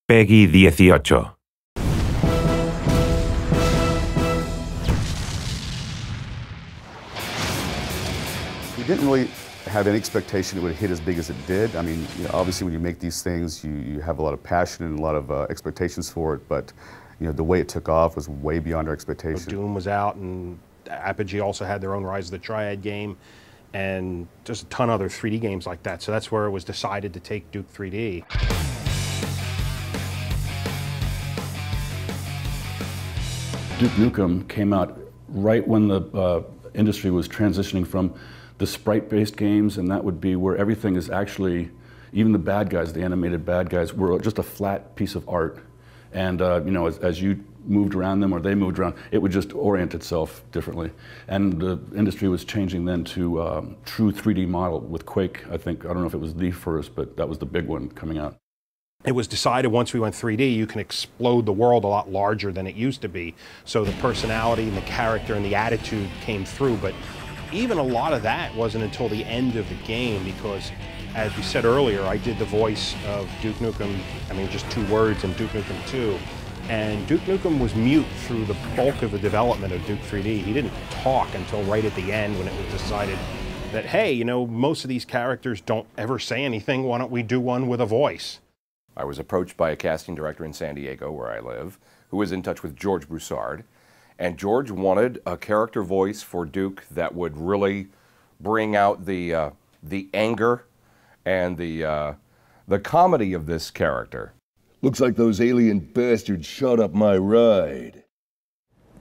Peggy 18. We didn't really have any expectation it would hit as big as it did. I mean, obviously when you make these things, you have a lot of passion and a lot of expectations for it, but the way it took off was way beyond our expectations. Doom was out, and Apogee also had their own Rise of the Triad game, and just a ton of other 3D games like that. So that's where it was decided to take Duke 3D. Duke Nukem came out right when the industry was transitioning from the sprite-based games, and that would be where everything is actually, even the bad guys, the animated bad guys, were just a flat piece of art. And as you moved around them or they moved around, it would just orient itself differently. And the industry was changing then to true 3D model with Quake. I don't know if it was the first, but that was the big one coming out. It was decided once we went 3D, you can explode the world a lot larger than it used to be. So the personality and the character and the attitude came through. But even a lot of that wasn't until the end of the game, because as we said earlier, I did the voice of Duke Nukem, just 2 words in Duke Nukem 2. And Duke Nukem was mute through the bulk of the development of Duke 3D. He didn't talk until right at the end when it was decided that, hey, most of these characters don't ever say anything, why don't we do one with a voice? I was approached by a casting director in San Diego, where I live, who was in touch with George Broussard. And George wanted a character voice for Duke that would really bring out the anger and the comedy of this character. Looks like those alien bastards shot up my ride.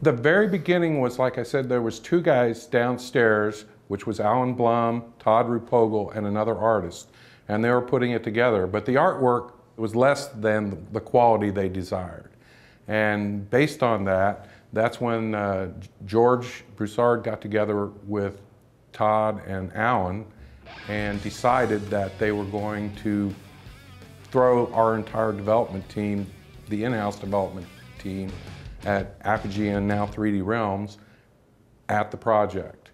The very beginning was, like I said, there was 2 guys downstairs, which was Alan Blum, Todd Rupogel, and another artist. And they were putting it together. But the artwork was less than the quality they desired. And based on that, that's when George Broussard got together with Todd and Alan and decided that they were going to throw our entire development team, the in-house development team at Apogee and now 3D Realms, at the project.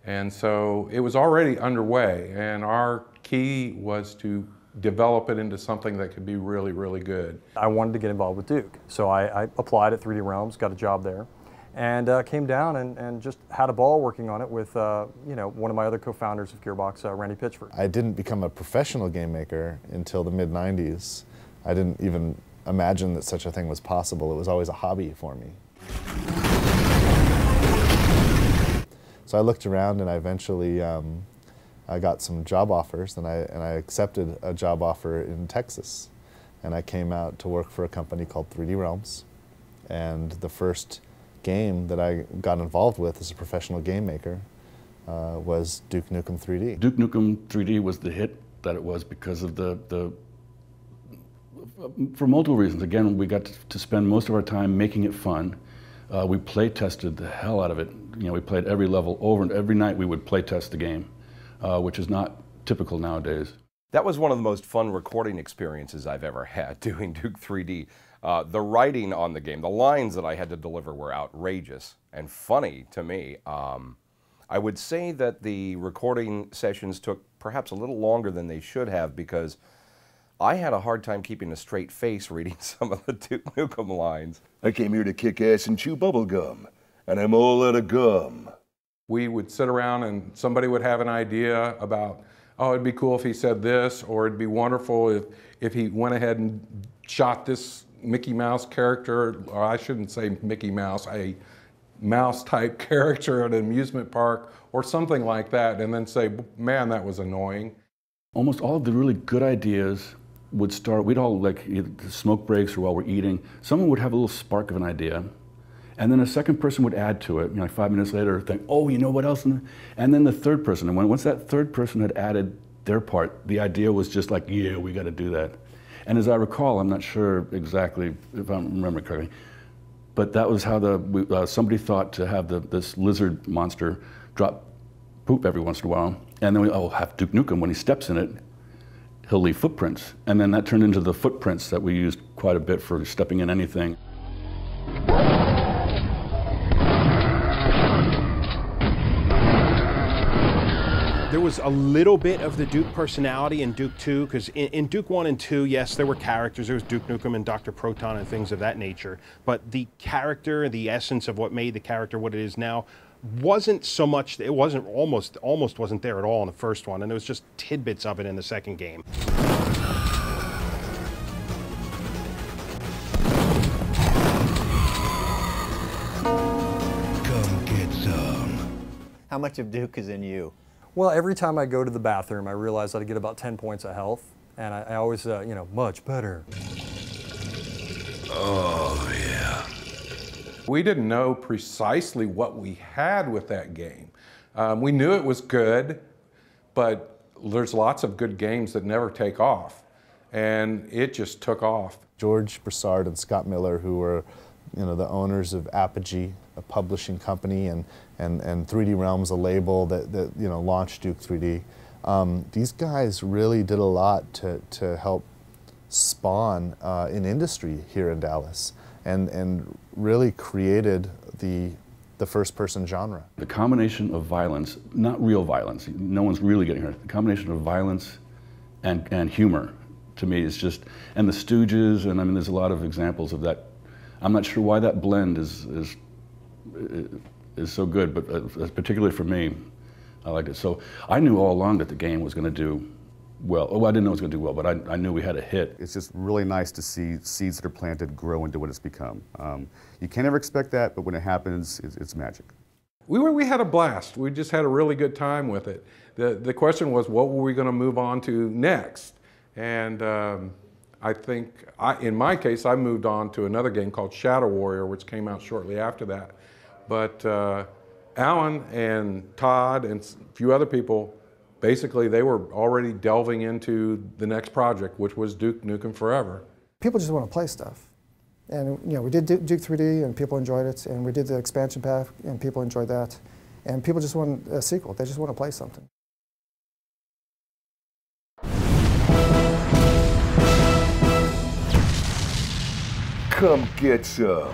And so it was already underway, and our key was to develop it into something that could be really, really good. I wanted to get involved with Duke, so I applied at 3D Realms, got a job there, and came down and just had a ball working on it with one of my other co-founders of Gearbox, Randy Pitchford. I didn't become a professional game maker until the mid-90s. I didn't even imagine that such a thing was possible. It was always a hobby for me. So I looked around, and I eventually I got some job offers, and I accepted a job offer in Texas. And I came out to work for a company called 3D Realms. And the first game that I got involved with as a professional game maker was Duke Nukem 3D. Duke Nukem 3D was the hit that it was because of for multiple reasons. Again, we got to spend most of our time making it fun. We play tested the hell out of it. We played every level over, and every night we would play test the game. Which is not typical nowadays. That was one of the most fun recording experiences I've ever had, doing Duke 3D. The writing on the game, the lines that I had to deliver were outrageous and funny to me. I would say that the recording sessions took perhaps a little longer than they should have, because I had a hard time keeping a straight face reading some of the Duke Nukem lines. I came here to kick ass and chew bubble gum, and I'm all out of gum. We would sit around and somebody would have an idea about, oh, it'd be cool if he said this, or it'd be wonderful if he went ahead and shot this Mickey Mouse character, or I shouldn't say Mickey Mouse, a mouse-type character at an amusement park, or something like that, and then say, man, that was annoying. Almost all of the really good ideas would start, we'd all, like, either the smoke breaks or while we're eating, someone would have a little spark of an idea. And then a second person would add to it, like 5 minutes later, think, oh, you know what else? And then the third person. And once that third person had added their part, the idea was just like, yeah, we got to do that. And as I recall, I'm not sure exactly if I remember correctly, but that was how somebody thought to have this lizard monster drop poop every once in a while. And then we have Duke Nukem, when he steps in it, he'll leave footprints. And then that turned into the footprints that we used quite a bit for stepping in anything. There was a little bit of the Duke personality in Duke 2, because in Duke 1 and 2, yes, there were characters. There was Duke Nukem and Dr. Proton and things of that nature. But the character, the essence of what made the character what it is now, wasn't so much, it wasn't almost wasn't there at all in the first one. And there was just tidbits of it in the second game. Come get some. How much of Duke is in you? Well, every time I go to the bathroom, I realize that I get about 10 points of health, and I always, you know, much better. Oh, yeah. We didn't know precisely what we had with that game. We knew it was good, but there's lots of good games that never take off, and it just took off. George Broussard and Scott Miller, who were, you know, the owners of Apogee, a publishing company, and 3D Realms, a label that you know, launched Duke 3D. These guys really did a lot to help spawn an industry here in Dallas, and really created the first-person genre. The combination of violence, not real violence, no one's really getting hurt, the combination of violence and humor, to me, is just, and the Stooges, and I mean, there's a lot of examples of that. I'm not sure why that blend is so good, but particularly for me, I liked it. So I knew all along that the game was going to do well. Oh, I didn't know it was going to do well, but I knew we had a hit. It's just really nice to see seeds that are planted grow into what it's become. You can't ever expect that, but when it happens, it's magic. We had a blast. We just had a really good time with it. The question was, what were we going to move on to next? And I think, in my case, I moved on to another game called Shadow Warrior, which came out shortly after that. But Alan and Todd and a few other people, basically they were already delving into the next project, which was Duke Nukem Forever. People just want to play stuff. And you know, we did Duke 3D and people enjoyed it, and we did the expansion pack and people enjoyed that. And people just want a sequel, they just want to play something. Come get some.